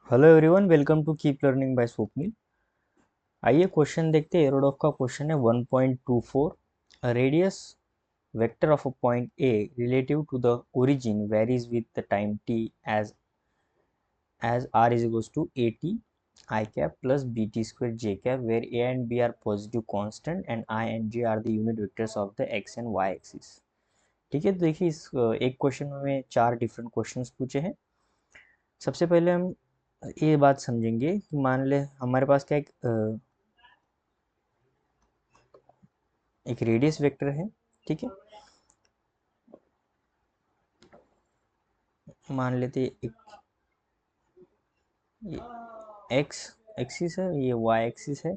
Hello everyone, welcome to keep learning by Swapnil. आइए question देखते हैं। एरोडॉफ का क्वेश्चन है 1.24। Radius vector of a point A relative to the origin varies with the time T as r is equals to at I cap plus bt square j cap where a and b are positive constant and I and j are the unit vectors of the x and y axis। ठीक है, तो देखिए इस एक question में चार different questions पूछे हैं। सबसे पहले हम ये बात समझेंगे कि मान ले हमारे पास क्या एक रेडियस वेक्टर है। ठीक है, मान लेते एक ये एक्स एक्सिस है, ये वाई एक्सिस है।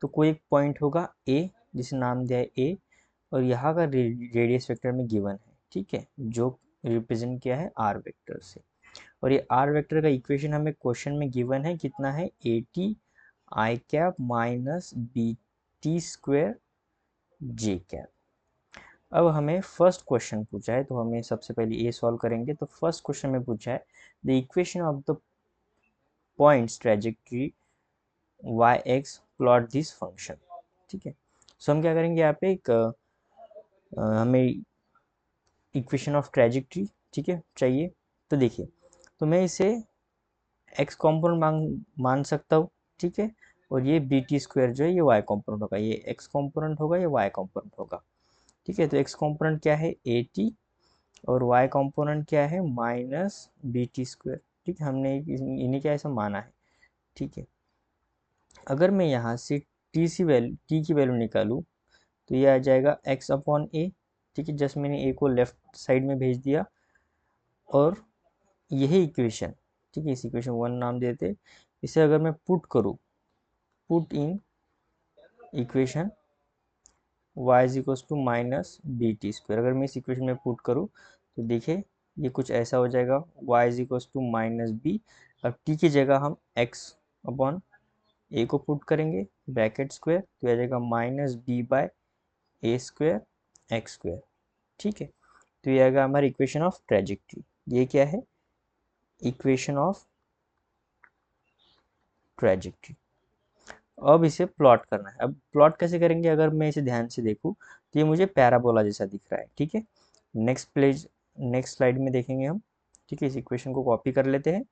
तो कोई एक पॉइंट होगा ए, जिसे नाम दिया है ए, और यहाँ का रेडियस वेक्टर में गिवन है। ठीक है, जो रिप्रेजेंट किया है आर वेक्टर से। और ये आर वेक्टर का इक्वेशन हमें क्वेश्चन में गिवन है, कितना है, A T I cap minus B T square J cap. अब हमें फर्स्ट क्वेश्चन पूछा है, तो हमें सबसे पहले ये सॉल्व करेंगे। तो फर्स्ट क्वेश्चन में पूछा है the equation of the points trajectory Y X plot this function. ठीक है, सो हम क्या करेंगे यहाँ पे हमें इक्वेशन ऑफ ट्रेजेक्ट्री, ठीक है, चाहिए। तो देखिए, तो मैं इसे एक्स कॉम्पोनेंट मान सकता हूँ। ठीक है, और ये बी टी स्क्वायर जो है ये वाई कॉम्पोनेंट होगा, ये एक्स कॉम्पोनेंट होगा, ये वाई कॉम्पोनेंट होगा। ठीक है, तो एक्स कॉम्पोनेंट क्या है, ए टी, और y कंपोनेंट क्या है, माइनस बी टी स्क्वायर। ठीक है, हमने इन्हें क्या ऐसा माना है। ठीक है, अगर मैं यहाँ से टी की वैल्यू निकालूँ तो ये आ जाएगा x अपॉन ए। ठीक है, जस्ट मैंने ए को लेफ्ट साइड में भेज दिया, और यही इक्वेशन, ठीक है, इस इक्वेशन वन नाम देते। इसे अगर मैं पुट करूँ, put in equation y is equals to minus B T square, अगर मैं इस इक्वेशन में पुट करूँ तो देखिए ये कुछ ऐसा हो जाएगा, y is equals to minus B. अब t की जगह हम x अपॉन ए को पुट करेंगे, ब्रैकेट स्क्वायर, तो आ जाएगा माइनस बी बाय ए स्क्वायर एक्स स्क्वायर। ठीक है, तो ये आएगा हमारी इक्वेशन ऑफ ट्रेजेक्ट्री। ये क्या है, इक्वेशन ऑफ ट्रेजेक्ट्री। अब इसे प्लॉट करना है। अब प्लॉट कैसे करेंगे, अगर मैं इसे ध्यान से देखूँ तो ये मुझे पैराबोला जैसा दिख रहा है। ठीक है, नेक्स्ट स्लाइड में देखेंगे हम। ठीक है, इस इक्वेशन को कॉपी कर लेते हैं।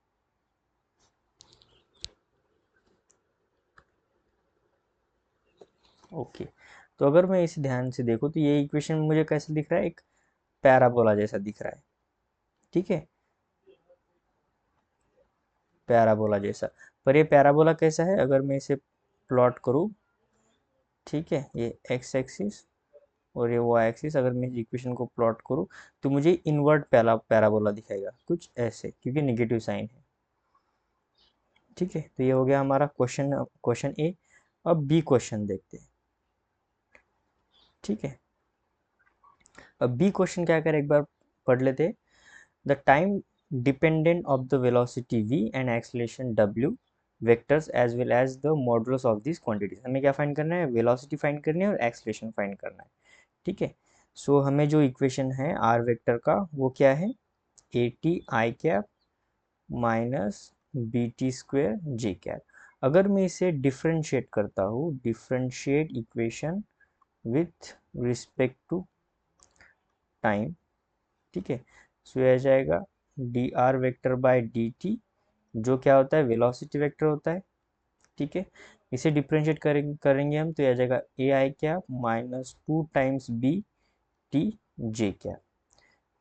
ओके, तो अगर मैं इसे ध्यान से देखूँ तो ये इक्वेशन मुझे कैसे दिख रहा है, एक पैराबोला जैसा दिख रहा है। ठीक है, पैराबोला जैसा। पर ये पैराबोला कैसा है, अगर मैं इसे प्लॉट करूँ, ठीक है, ये एक्स एक्सिस और ये वाई एक्सिस, अगर मैं इस इक्वेशन को प्लॉट करूँ तो मुझे इनवर्ट पैराबोला दिखाएगा, कुछ ऐसे, क्योंकि नेगेटिव साइन है। ठीक है, तो ये हो गया हमारा क्वेश्चन क्वेश्चन ए। अब बी क्वेश्चन देखते हैं। ठीक है, अब बी क्वेश्चन क्या करें, एक बार पढ़ लेते हैं। The time dependent of the velocity v and acceleration w vectors as well as the modulus of this quantities. हमें क्या फाइंड करना है, वेलोसिटी फाइंड करनी है और एक्सलेशन फाइंड करना है। ठीक है, सो हमें जो इक्वेशन है आर वेक्टर का वो क्या है, A T I cap minus B T square J cap. अगर मैं इसे डिफ्रेंशिएट करता हूँ, differentiate equation with respect to time. ठीक है, सो यह आ जाएगा D R vector by D T, जो क्या होता है, वेलोसिटी वेक्टर होता है। ठीक है, इसे डिफ्रेंशिएट करेंगे हम, तो यह आ जाएगा a i cap minus two times b t j cap.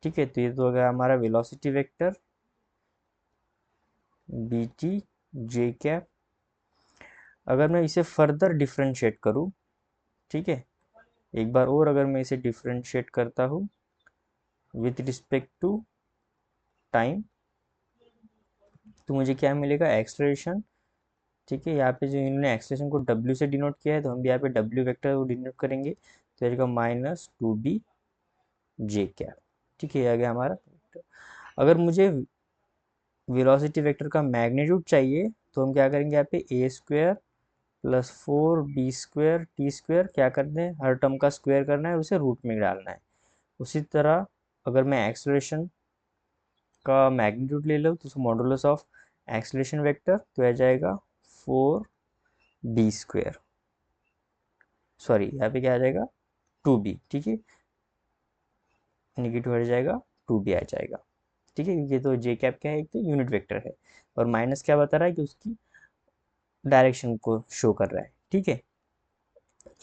ठीक है, तो ये तो हो गया हमारा velocity vector b t j cap. अगर मैं इसे फर्दर डिफ्रेंशिएट करूँ, ठीक है, एक बार और अगर मैं इसे डिफ्रेंशिएट करता हूँ विथ रिस्पेक्ट टू टाइम, तो मुझे क्या मिलेगा, एक्सलेशन। ठीक है, यहाँ पे जो इन्होंने एक्सलेशन को W से डिनोट किया है, तो हम भी यहाँ पे W वेक्टर को डिनोट करेंगे, तो जाएगा minus two B J cap. ठीक है, ये आ गया हमारा वेक्टर। अगर मुझे वेलोसिटी वेक्टर का मैग्नीट्यूड चाहिए, तो हम क्या करेंगे, यहाँ पे a square plus four b square t square, क्या करना है, हर टर्म का स्क्वायर करना है, उसे रूट में डालना है। उसी तरह अगर मैं एक्सलेशन का मैग्नीट्यूड ले लो तो मॉडुलस ऑफ एक्सेलरेशन वेक्टर तो आ जाएगा 4b², सॉरी यहाँ पे क्या आ जाएगा 2b, ठीक है, नेगेटिव हट जाएगा 2b आ जाएगा, ठीक है, क्योंकि तो जे कैप क्या है, एक तो यूनिट वेक्टर है, और माइनस क्या बता रहा है कि उसकी डायरेक्शन को शो कर रहा है, ठीक है।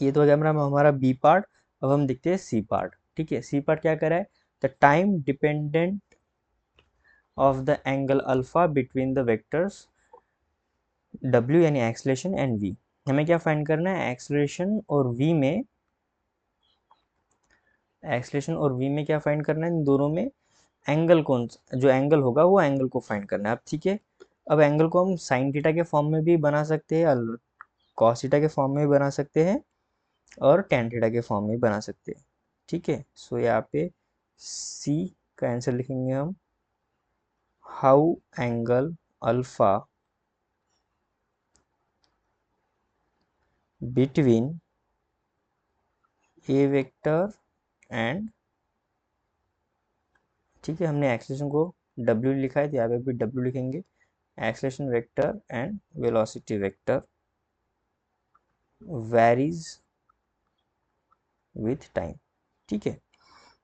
ये तो हो हमारा बी पार्ट। अब हम देखते हैं सी पार्ट, ठीक है। सी पार्ट क्या कर रहा है, the time dependent of the angle alpha between the vectors w यानी एक्सलेशन एंड v। हमें क्या फाइंड करना है, एक्सलेशन और v में, एक्सलेशन और v में क्या फाइंड करना है, इन दोनों में एंगल कौन, जो एंगल होगा वो एंगल को फाइंड करना है। अब ठीक है, अब एंगल को हम साइन थीटा के फॉर्म में भी बना सकते हैं, कॉस थीटा के फॉर्म में भी बना सकते हैं, और टेन थीटा के फॉर्म में भी बना सकते हैं, ठीक है। सो यहाँ पे सी का आंसर लिखेंगे हम, how angle alpha between A vector and, ठीक है, हमने एक्सेलेरेशन को w लिखा है तो यहाँ पे भी w लिखेंगे, acceleration vector and velocity vector varies with time, ठीक है।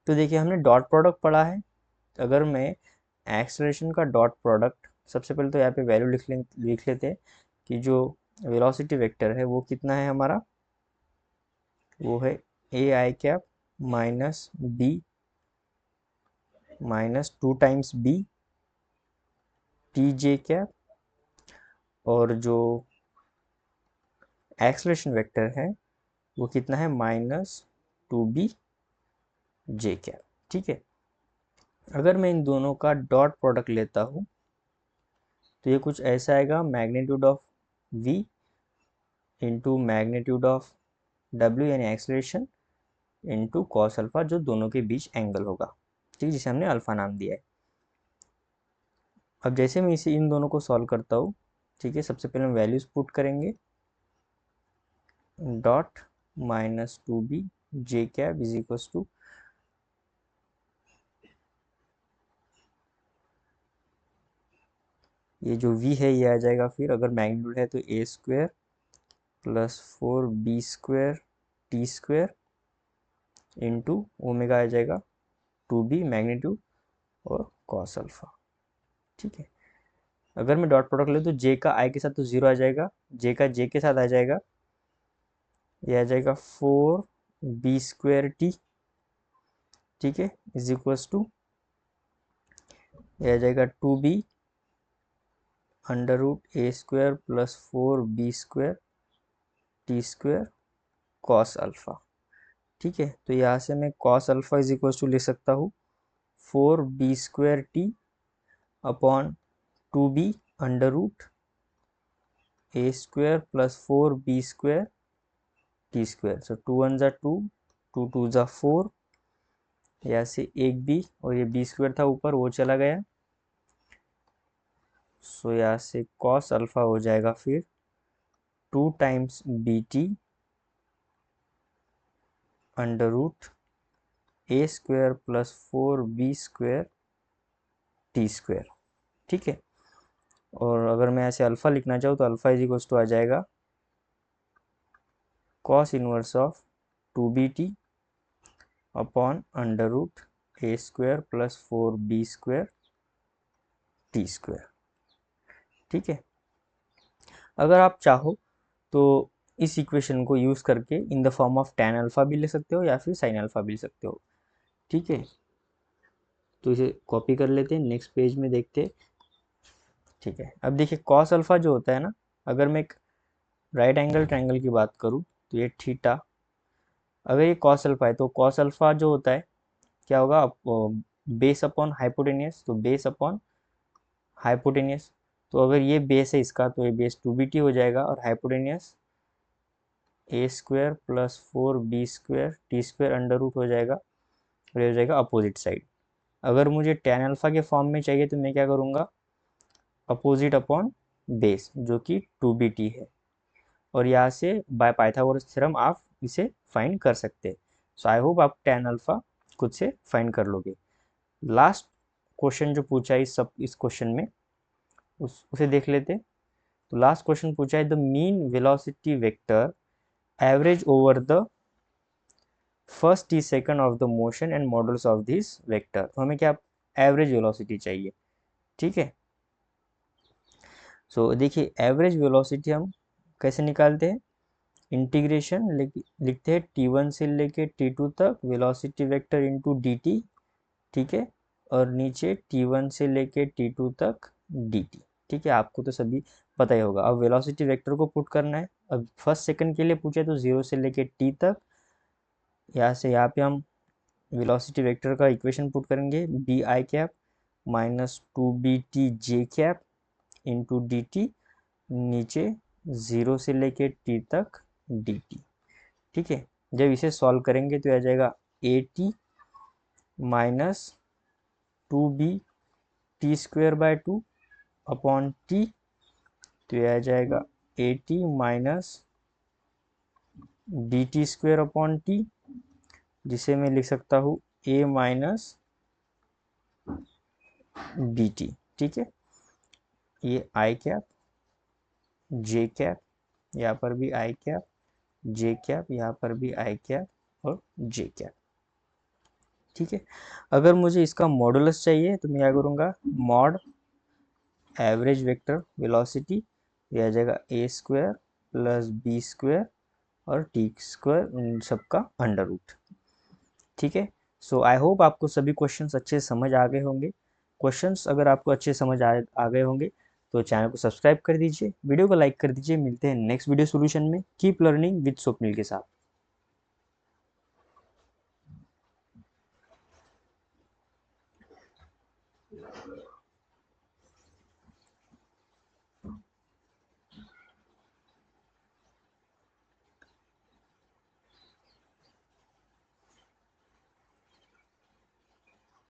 तो देखिए हमने डॉट प्रोडक्ट पढ़ा है, अगर मैं एक्सेलरेशन का डॉट प्रोडक्ट, सबसे पहले तो यहाँ पे वैल्यू लिख लेते हैं कि जो वेलोसिटी वेक्टर है वो कितना है हमारा, वो है a i cap minus b minus 2 times b t j cap, और जो एक्सेलरेशन वेक्टर है वो कितना है, -2b जे कैप, ठीक है। अगर मैं इन दोनों का डॉट प्रोडक्ट लेता हूँ तो ये कुछ ऐसा आएगा, magnitude of v into magnitude of w यानी एक्सेलरेशन इंटू कॉस अल्फा, जो दोनों के बीच एंगल होगा, ठीक, जिसे हमने अल्फा नाम दिया है। अब जैसे मैं इसे इन दोनों को सॉल्व करता हूँ, ठीक है, सबसे पहले हम वैल्यूज पुट करेंगे, dot -2b J cap is equal to, ये जो v है ये आ जाएगा, फिर अगर मैग्नीट्यूड है तो a² plus 4b² t² into omega आ जाएगा 2b मैग्नीट्यूड और कॉस अल्फा, ठीक है। अगर मैं डॉट प्रोडक्ट ले तो जे का आई के साथ तो 0 आ जाएगा, जे का जे के साथ आ जाएगा, ये आ जाएगा 4b² t, ठीक है, इज इक्वल्स टू, ये आ जाएगा 2b √a² plus 4b² t² cos alpha, ठीक है। तो यहाँ से मैं cos alpha is equals to ले सकता हूँ 4b² t upon 2b √a² plus 4b² t², सो 2 1 जा 2, 2 2 जा 4, यहाँ से एक b और ये b² था ऊपर वो चला गया, सो यहाँ से कॉस अल्फा हो जाएगा फिर 2 times bt √a² plus 4b² t², ठीक है। और अगर मैं ऐसे अल्फा लिखना चाहूँ तो अल्फा इज इक्वल्स टू आ जाएगा cos inverse of 2bt upon √a² plus 4b² t², ठीक है। अगर आप चाहो तो इस इक्वेशन को यूज़ करके in the form of tan alpha भी ले सकते हो या फिर sin अल्फा भी ले सकते हो, ठीक है। तो इसे कॉपी कर लेते हैं, नेक्स्ट पेज में देखते हैं, ठीक है। अब देखिए कॉस अल्फा जो होता है ना, अगर मैं एक राइट एंगल ट्रायंगल की बात करूँ तो ये थीटा, अगर ये कॉस अल्फा है तो कॉस अल्फा जो होता है क्या होगा, बेस अपॉन हाइपोटेनियस, तो बेस अपॉन हाइपोटेनियस, तो अगर ये बेस है इसका तो ये बेस 2bt हो जाएगा, और hypotenuse a² plus 4b² t² under root हो जाएगा, और ये हो जाएगा अपोजिट साइड। अगर मुझे tan अल्फा के फॉर्म में चाहिए तो मैं क्या करूँगा, अपोजिट अपॉन बेस जो कि 2bt है, और यहाँ से बाय पाइथागोरस थ्योरम आप इसे फाइंड कर सकते हैं। सो आई होप आप tan अल्फा खुद से फाइंड कर लोगे। लास्ट क्वेश्चन जो पूछा है इस क्वेश्चन में, उसे देख लेते। तो लास्ट क्वेश्चन पूछा है, the mean velocity vector average over the first T second of the motion and models of this vector. तो हमें क्या एवरेज वेलोसिटी चाहिए, ठीक है। सो देखिए एवरेज वेलोसिटी हम कैसे निकालते हैं, इंटीग्रेशन लिखते हैं t1 से लेके t2 तक वेलोसिटी वेक्टर इनटू dt, ठीक है, और नीचे t1 से लेके t2 तक dt, ठीक है। आपको तो सभी पता ही होगा। अब वेलोसिटी वेक्टर को पुट करना है। अब फर्स्ट सेकंड के लिए पूछे तो 0 से लेके t तक, यहाँ से यहाँ पे हम वेलोसिटी वेक्टर का इक्वेशन पुट करेंगे, B I cap minus 2bt J cap into D T, नीचे 0 से लेके t तक dt, ठीक है। जब इसे सॉल्व करेंगे तो आ जाएगा A T minus 2b T square by 2 upon T, तो यह आ जाएगा A T minus D T square upon T, जिसे मैं लिख सकता हूँ ए माइनस डी टी, ठीक है। ये आई कैप जे कैप, यहाँ पर भी आई कैप जे कैप, यहाँ पर भी आई कैप और जे कैप, ठीक है। अगर मुझे इसका मॉडुलस चाहिए तो मैं क्या करूँगा, मॉड एवरेज वेक्टर वेलोसिटी, यह आ जाएगा ए स्क्वायर प्लस बी स्क्वायर और टी स्क्वायर, सबका अंडर रूट, ठीक है। सो आई होप आपको सभी क्वेश्चंस अच्छे समझ आ गए होंगे। क्वेश्चंस अगर आपको अच्छे समझ आ गए होंगे तो चैनल को सब्सक्राइब कर दीजिए, वीडियो को लाइक कर दीजिए। मिलते हैं नेक्स्ट वीडियो सोल्यूशन में। कीप लर्निंग विद स्वप्निल के साथ।